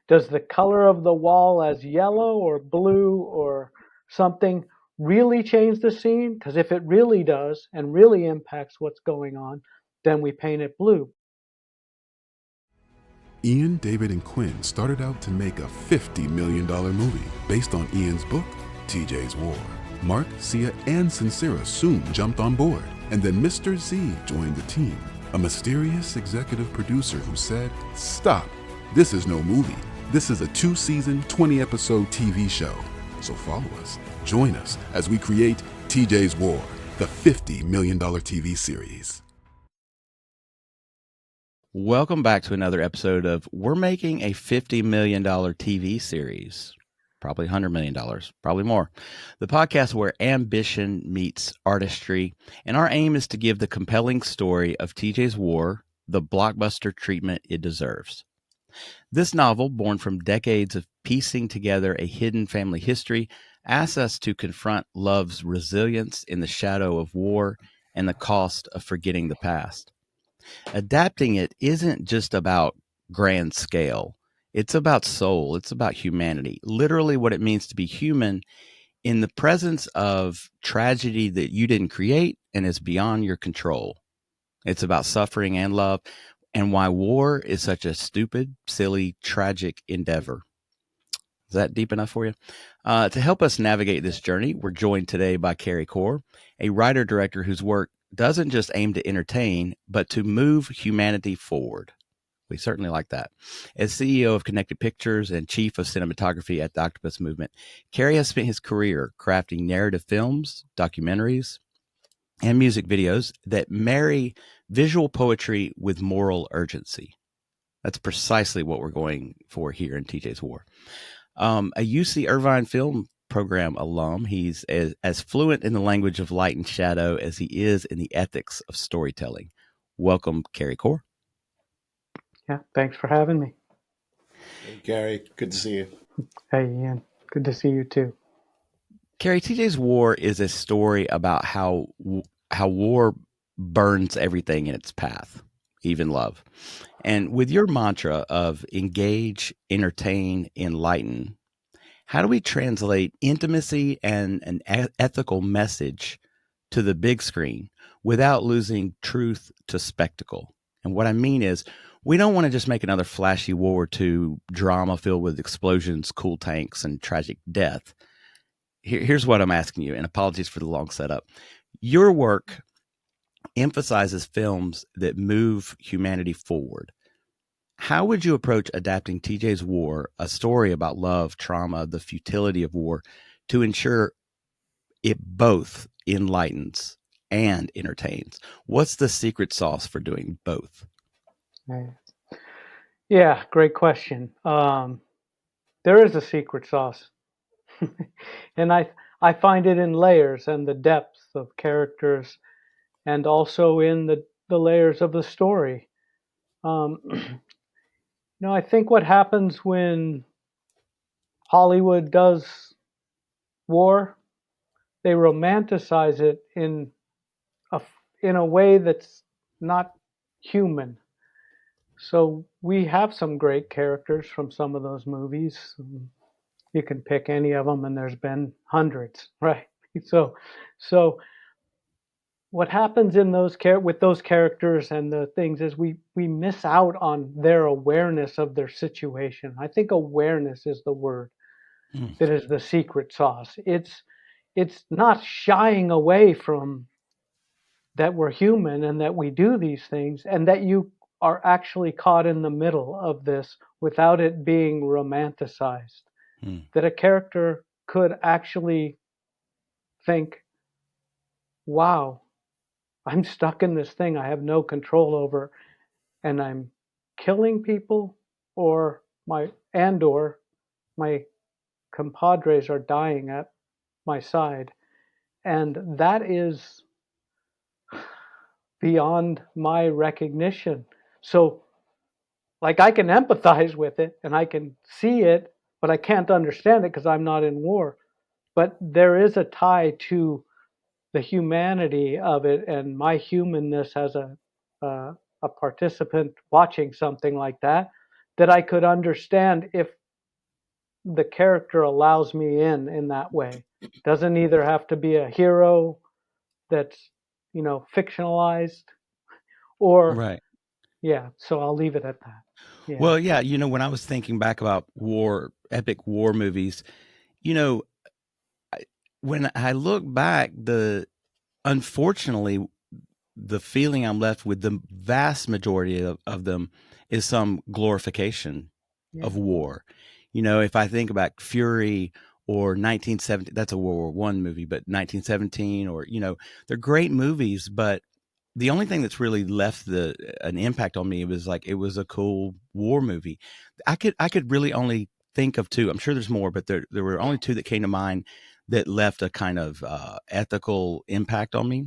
Does the color of the wall as yellow or blue or something really change the scene? Because if it really does and really impacts what's going on, then we paint it blue. Ian, David, and Quinn started out to make a $50 million movie based on Ian's book, TJ's War. Mark, Sia, and Sincera soon jumped on board, and then Mr. Z joined the team, a mysterious executive producer who said, "Stop, this is no movie. This is a 2-season, 20-episode TV show. So follow us, join us as we create TJ's War, the $50 million TV series." Welcome back to another episode of We're Making a $50 million TV series. Probably $100 million, probably more. The podcast where ambition meets artistry, and our aim is to give the compelling story of TJ's War the blockbuster treatment it deserves. This novel, born from decades of piecing together a hidden family history, asks us to confront love's resilience in the shadow of war and the cost of forgetting the past. Adapting it isn't just about grand scale. It's about soul. It's about humanity, literally what it means to be human in the presence of tragedy that you didn't create and is beyond your control. It's about suffering and love and why war is such a stupid, silly, tragic endeavor. Is that deep enough for you? To help us navigate this journey, we're joined today by Carey Corr, a writer-director whose work doesn't just aim to entertain, but to move humanity forward. We certainly like that. As CEO of Connected Pictures and Chief of Cinematography at the Octopus Movement, Carey has spent his career crafting narrative films, documentaries, and music videos that marry visual poetry with moral urgency. That's precisely what we're going for here in TJ's War. A UC Irvine Film Program alum, he's as fluent in the language of light and shadow as he is in the ethics of storytelling. Welcome, Carey Corr. Yeah, thanks for having me. Hey, Carey. Good to see you. Hey, Ian. Good to see you too. Carey, TJ's War is a story about how war burns everything in its path, even love. And with your mantra of engage, entertain, enlighten, how do we translate intimacy and an ethical message to the big screen without losing truth to spectacle? And what I mean is, we don't want to just make another flashy World War II drama filled with explosions, cool tanks, and tragic death. Here's what I'm asking you, and apologies for the long setup. Your work emphasizes films that move humanity forward. How would you approach adapting TJ's War, a story about love, trauma, the futility of war, to ensure it both enlightens and entertains? What's the secret sauce for doing both? Yeah, great question. There is a secret sauce. And I find it in layers and the depth of characters and also in the layers of the story. I think what happens when Hollywood does war, they romanticize it in a way that's not human. So we have some great characters from some of those movies. You can pick any of them, and there's been hundreds, right? So what happens in with those characters and the things is we miss out on their awareness of their situation. I think awareness is the word that is the secret sauce. It's not shying away from that we're human and that we do these things and that you are actually caught in the middle of this without it being romanticized. That a character could actually think, wow, I'm stuck in this thing I have no control over, and I'm killing people, or my compadres are dying at my side. And that is beyond my recognition. So, like, I can empathize with it and I can see it, but I can't understand it because I'm not in war. But there is a tie to the humanity of it and my humanness as a participant watching something like that that I could understand if the character allows me in that way. Doesn't either have to be a hero that's, fictionalized, or Right. yeah. So I'll leave it at that. Yeah. Well, yeah, when I was thinking back about epic war movies, you know, when I look back, unfortunately, the feeling I'm left with the vast majority of them is some glorification Yeah. of war. If I think about Fury or 1917, that's a World War One movie, but 1917, or they're great movies, but the only thing that's really left an impact on me was like it was a cool war movie. I could really only think of two. I'm sure there's more, but there were only two that came to mind that left a kind of ethical impact on me: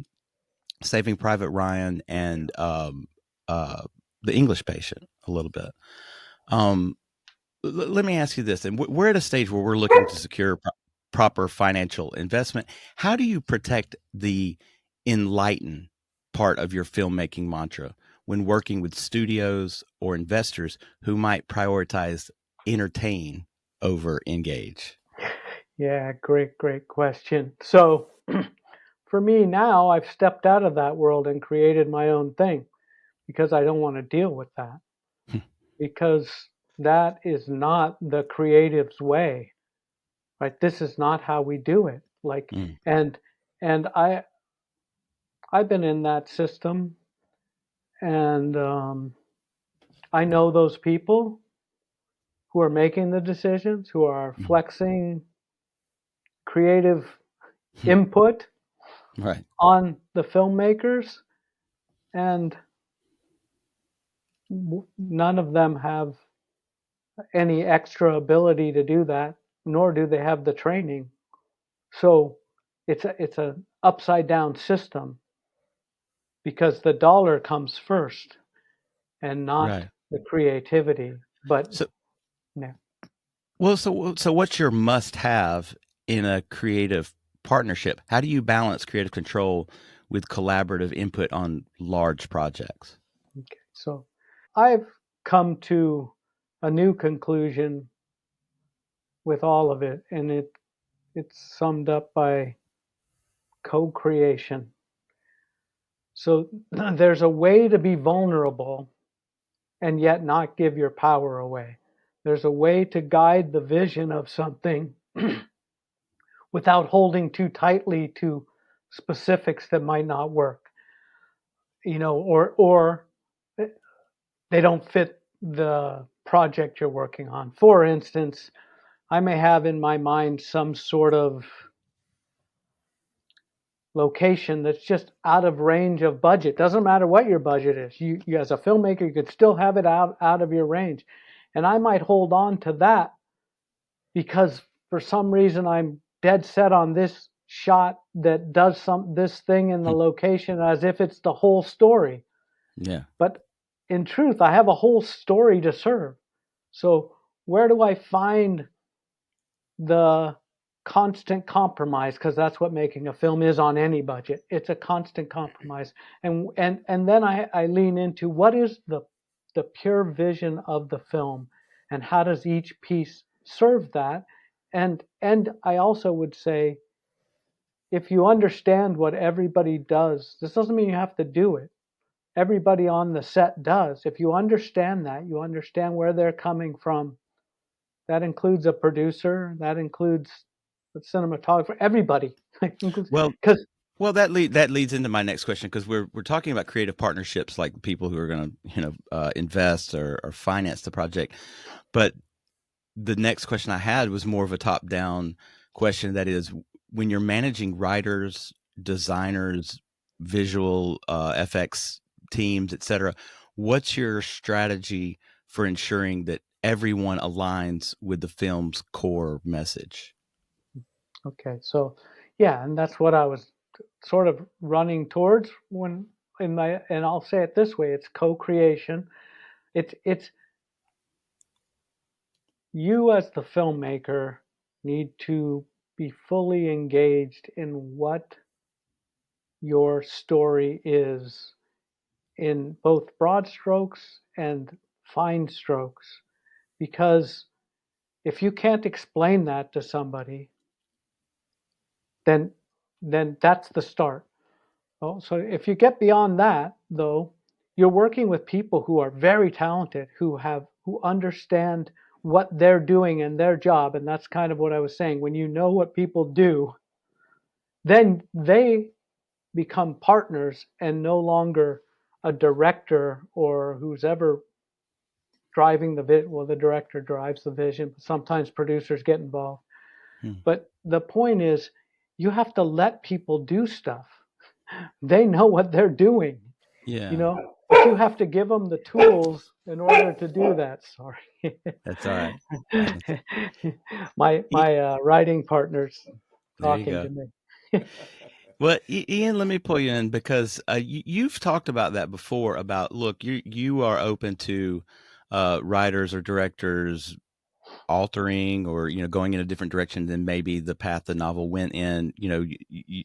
Saving Private Ryan and uh, The English Patient a little bit. Um, Let me ask you this, and we're at a stage where we're looking to secure proper financial investment. How do you protect the enlighten part of your filmmaking mantra when working with studios or investors who might prioritize entertain over engage? Yeah. Great question. So for me now, I've stepped out of that world and created my own thing because I don't want to deal with that, because that is not the creative's way, right? This is not how we do it. Like, Mm, and I've been in that system, and I know those people who are making the decisions, who are mm, flexing creative mm. input Right. on the filmmakers, and none of them have any extra ability to do that, nor do they have the training. So it's a upside down system because the dollar comes first and not Right. the creativity. But So, yeah, well, so what's your must-have in a creative partnership? How do you balance creative control with collaborative input on large projects? okay. So I've come to a new conclusion with all of it, and it's summed up by co-creation. So there's a way to be vulnerable and yet not give your power away. There's a way to guide the vision of something without holding too tightly to specifics that might not work, or they don't fit the project you're working on. For instance, I may have in my mind some sort of location that's just out of range of budget. Doesn't matter what your budget is. You as a filmmaker, you could still have it out of your range. And I might hold on to that because for some reason I'm dead set on this shot that does this thing in the Hmm. location as if it's the whole story. Yeah. But in truth, I have a whole story to serve. So where do I find the constant compromise? Because that's what making a film is on any budget. It's a constant compromise. And then I lean into what is the pure vision of the film, and how does each piece serve that? And I also would say, if you understand what everybody does, this doesn't mean you have to do it. Everybody on the set does. If you understand that, you understand where they're coming from. That includes a producer. That includes a cinematographer. Everybody, Well, because that leads into my next question, because we're talking about creative partnerships, like people who are going to invest or finance the project. But the next question I had was more of a top down question. That is, when you're managing writers, designers, visual FX teams, etc., what's your strategy for ensuring that everyone aligns with the film's core message? okay, so yeah, and that's what I was sort of running towards when in my, and I'll say it this way: it's co-creation. It's you as the filmmaker need to be fully engaged in what your story is in both broad strokes and fine strokes. because if you can't explain that to somebody, then that's the start. Oh, so if you get beyond that, though, you're working with people who are very talented, who understand what they're doing in their job, and that's kind of what I was saying. When you know what people do, then they become partners and no longer a director or who's ever driving the vision. Well, the director drives the vision, but sometimes producers get involved. But the point is, you have to let people do stuff. They know what they're doing. Yeah. But you have to give them the tools in order to do that. Sorry. That's all right. Happens. my writing partner's There you talking go. to me. Well, Ian, let me pull you in because you've talked about that before. About look, you are open to writers or directors altering or going in a different direction than maybe the path the novel went in.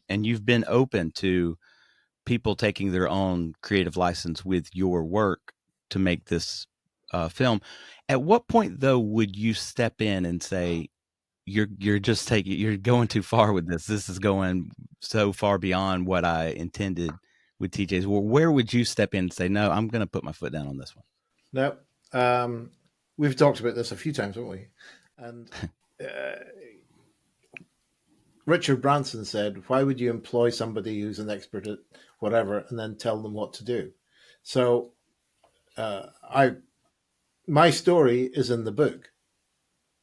And you've been open to people taking their own creative license with your work to make this film. At what point, though, would you step in and say, you're going too far with this. This is going so far beyond what I intended with TJ's. Well, where would you step in and say, no, I'm going to put my foot down on this one? No, we've talked about this a few times, haven't we? And Richard Branson said, "Why would you employ somebody who's an expert at whatever and then tell them what to do?" So, my story is in the book,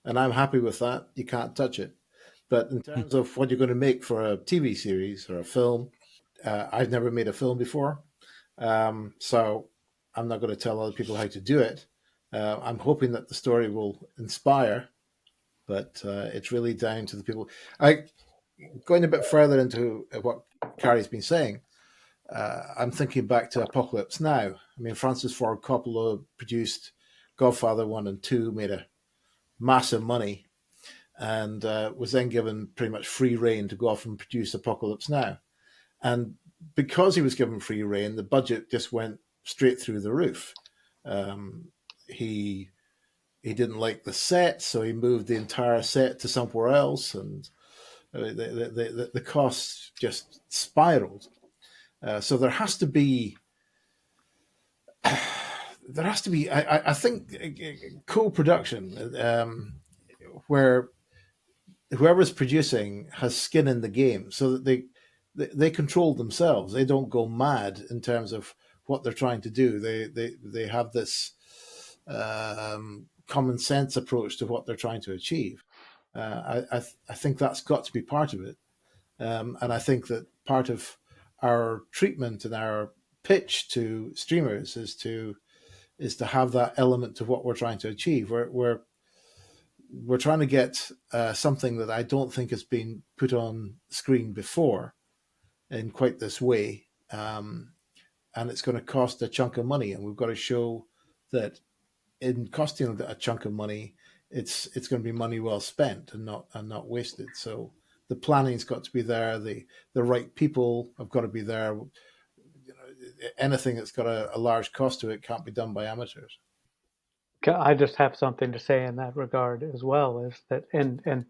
and I'm happy with that. You can't touch it. But in terms of what you're going to make for a TV series or a film, I've never made a film before, so I'm not going to tell other people how to do it. I'm hoping that the story will inspire, but it's really down to the people. Going a bit further into what Carey's been saying, I'm thinking back to Apocalypse Now. I mean, Francis Ford Coppola produced Godfather 1 and 2, made a massive money, and was then given pretty much free rein to go off and produce Apocalypse Now. And because he was given free rein, the budget just went straight through the roof. He didn't like the set, so he moved the entire set to somewhere else, and the costs just spiraled. So there has to be, I think, co-production where whoever's producing has skin in the game, so that they control themselves. They don't go mad in terms of what they're trying to do. They have this common sense approach to what they're trying to achieve. I think that's got to be part of it, and I think that part of our treatment and our pitch to streamers is to have that element to what we're trying to achieve. We're trying to get something that I don't think has been put on screen before in quite this way, and it's going to cost a chunk of money, and we've got to show that in costing a chunk of money, it's going to be money well spent and not wasted. So the planning's got to be there. The right people have got to be there. Anything that's got a large cost to it can't be done by amateurs. I just have something to say in that regard as well, is that and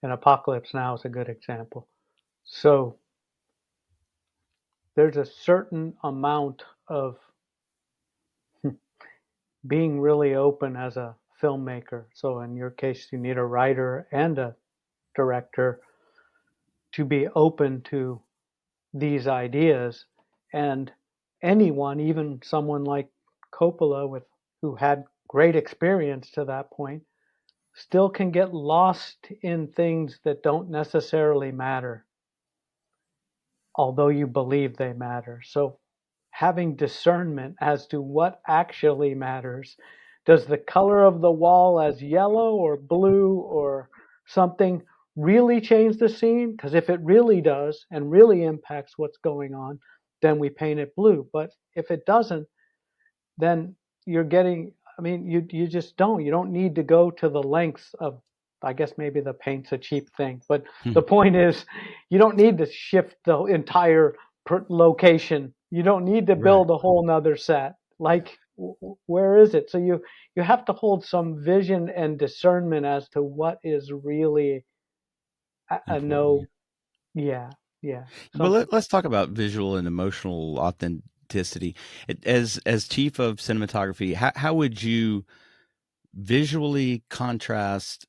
Apocalypse Now is a good example. So there's a certain amount of being really open as a filmmaker. So in your case, you need a writer and a director to be open to these ideas. And anyone, even someone like Coppola, who had great experience to that point, still can get lost in things that don't necessarily matter, although you believe they matter. So having discernment as to what actually matters. Does the color of the wall as yellow or blue or something really change the scene? Because if it really does and really impacts what's going on, then we paint it blue. But if it doesn't, then you're getting, I mean, you just don't. You don't need to go to the lengths of, I guess maybe the paint's a cheap thing, but the point is, you don't need to shift the entire location. You don't need to build a whole nother set. Like, where is it? So you you have to hold some vision and discernment as to what is really a Important. no. Yeah, yeah, But something. let's talk about visual and emotional authenticity. As chief of cinematography, how would you visually contrast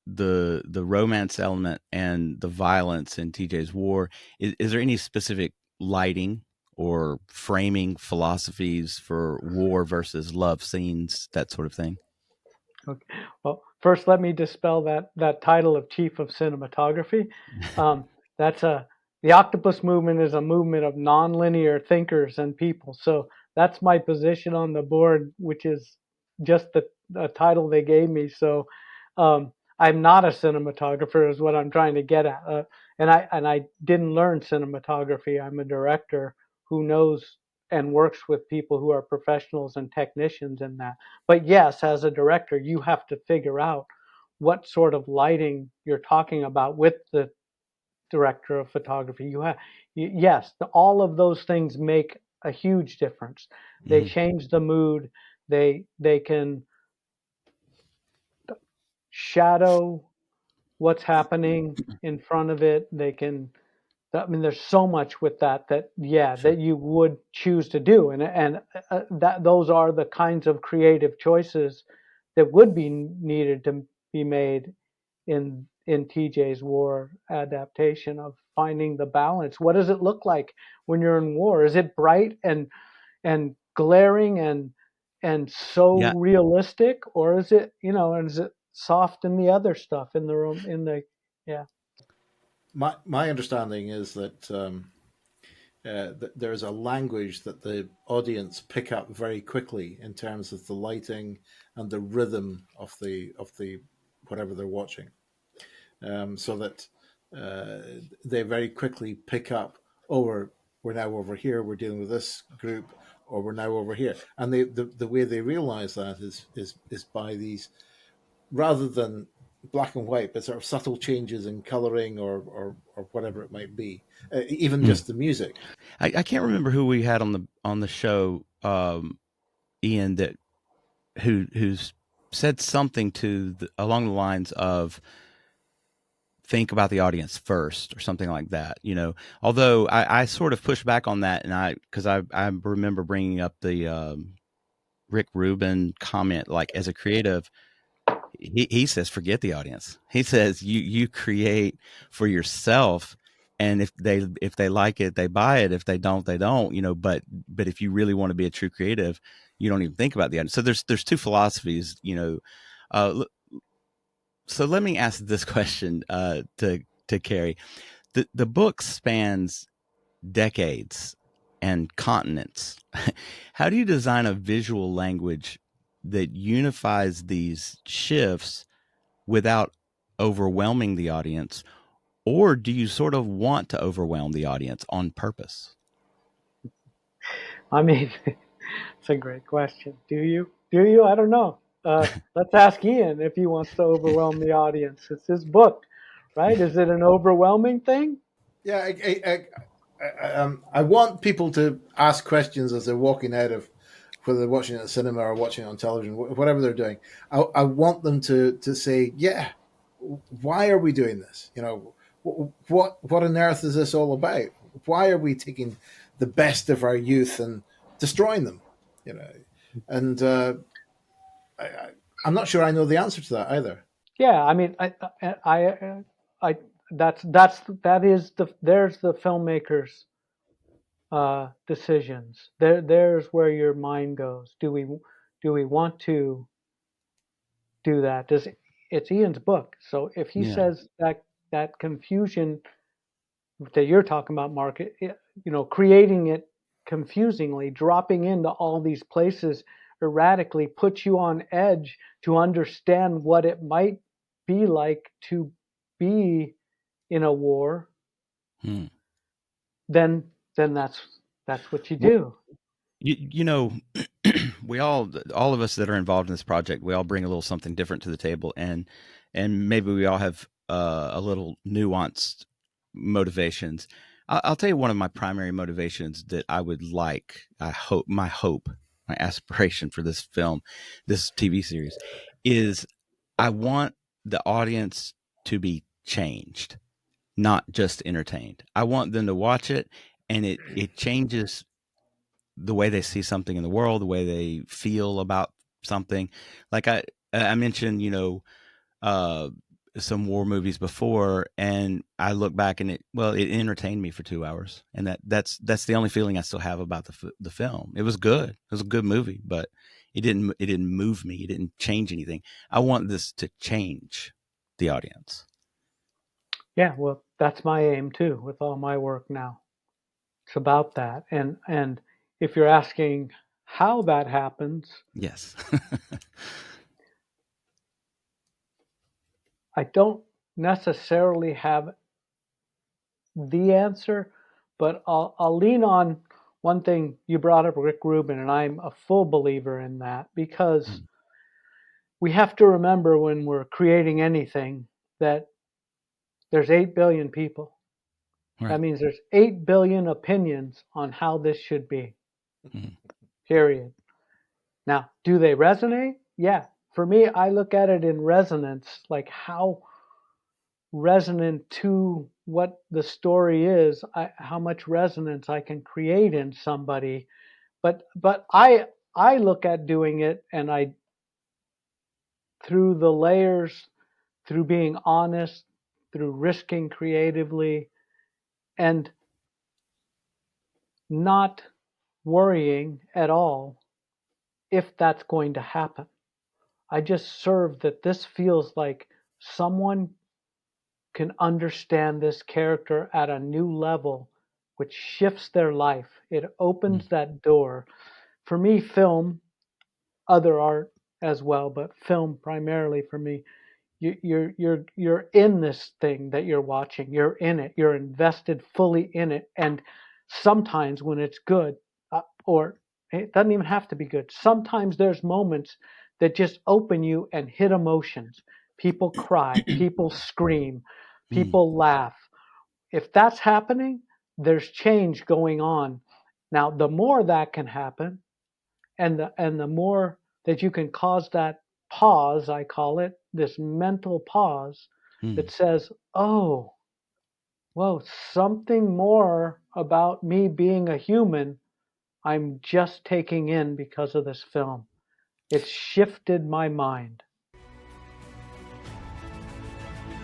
the romance element and the violence in TJ's War? Is there any specific lighting or framing philosophies for war versus love scenes, that sort of thing? Okay. Well, first, let me dispel that title of chief of cinematography. Um, that's a the octopus movement is a movement of nonlinear thinkers and people. So that's my position on the board, which is just the title they gave me. So I'm not a cinematographer, is what I'm trying to get at. And I didn't learn cinematography. I'm a director who knows and works with people who are professionals and technicians in that. But yes, as a director, you have to figure out what sort of lighting you're talking about with the director of photography. Yes, all of those things make a huge difference. They Mhm. change the mood. They can shadow what's happening in front of it. They can. I mean, there's so much with that yeah, Sure. that you would choose to do, and that those are the kinds of creative choices that would be needed to be made in TJ's War adaptation, of finding the balance. What does it look like when you're in war? Is it bright and glaring and so Yeah. realistic, or is it, and is it soft in the other stuff in the room in the yeah. My understanding is that there's a language that the audience pick up very quickly in terms of the lighting and the rhythm of the whatever they're watching, so that they very quickly pick up. Oh, we're now over here. We're dealing with this group, or we're now over here. And the way they realize that is by these, rather than black and white, but sort of subtle changes in coloring or whatever it might be. Even Mm. just the music. I can't remember who we had on the show, Ian, that who's said something along the lines of think about the audience first or something like that. Although I sort of pushed back on that, and because I remember bringing up the Rick Rubin comment, like as a creative, he says forget the audience. He says you create for yourself, and if they like it, they buy it. If they don't, they don't. But if you really want to be a true creative, you don't even think about the audience. So there's two philosophies. So let me ask this question to Carey. The book spans decades and continents. How do you design a visual language that unifies these shifts without overwhelming the audience? Or do you sort of want to overwhelm the audience on purpose? I mean, it's a great question. Do you? Do you? I don't know. Let's ask Ian if he wants to overwhelm the audience. It's his book, right? Is it an overwhelming thing? Yeah, I want people to ask questions as they're walking out of, whether they're watching it at the cinema or watching it on television, whatever they're doing. I want them to say, yeah, why are we doing this? What on earth is this all about? Why are we taking the best of our youth and destroying them? You know, and I, I'm not sure I know the answer to that either. Yeah. I mean, I that is there's the filmmaker's decisions. There's where your mind goes. Do we want to do that? It's Ian's book. So if he Yeah. says that confusion that you're talking about, Mark, creating it confusingly, dropping into all these places erratically puts you on edge to understand what it might be like to be in a war, Hmm. then that's what you Well, do. you know, we all of us that are involved in this project, we all bring a little something different to the table, and maybe we all have a little nuanced motivations. I'll tell you one of my primary motivations that I hope my aspiration for this film, this TV series, is I want the audience to be changed, not just entertained. I want them to watch it and it changes the way they see something in the world, the way they feel about something. Like I mentioned, uh, some war movies before, and I look back and it entertained me for 2 hours, and that's the only feeling I still have about the film. It was good. It was a good movie, but it didn't move me. It didn't change anything. I want this to change the audience. Yeah, well, that's my aim too with all my work now. It's about that. And if you're asking how that happens, Yes. I don't necessarily have the answer, but I'll lean on one thing you brought up, Rick Rubin, and I'm a full believer in that, because Mm, we have to remember when we're creating anything that there's 8 billion people. That right. means there's 8 billion opinions on how this should be, Mm, period. Now, do they resonate? Yeah. For me, I look at it in resonance, like how resonant to what the story is, how much resonance I can create in somebody. But I look at doing it, and I, through the layers, through being honest, through risking creatively, and not worrying at all if that's going to happen. I just serve that this feels like someone can understand this character at a new level, which shifts their life. It mm, opens that door. For me, film, other art as well, but film primarily for me. You're in this thing that you're watching. You're in it. You're invested fully in it. And sometimes when it's good, or it doesn't even have to be good. Sometimes there's moments that just open you and hit emotions. People cry, people scream, mm, people laugh. If that's happening, there's change going on. Now, the more that can happen, and the more that you can cause that pause, I call it, this mental pause that mm. says, oh, whoa, something more about me being a human I'm just taking in because of this film. It's shifted my mind.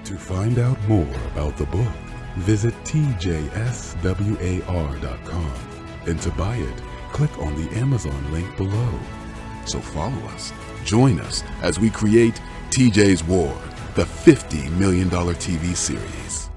To find out more about the book, visit tjswar.com. And to buy it, click on the Amazon link below. So follow us, join us as we create TJ's War, the $50 million TV series.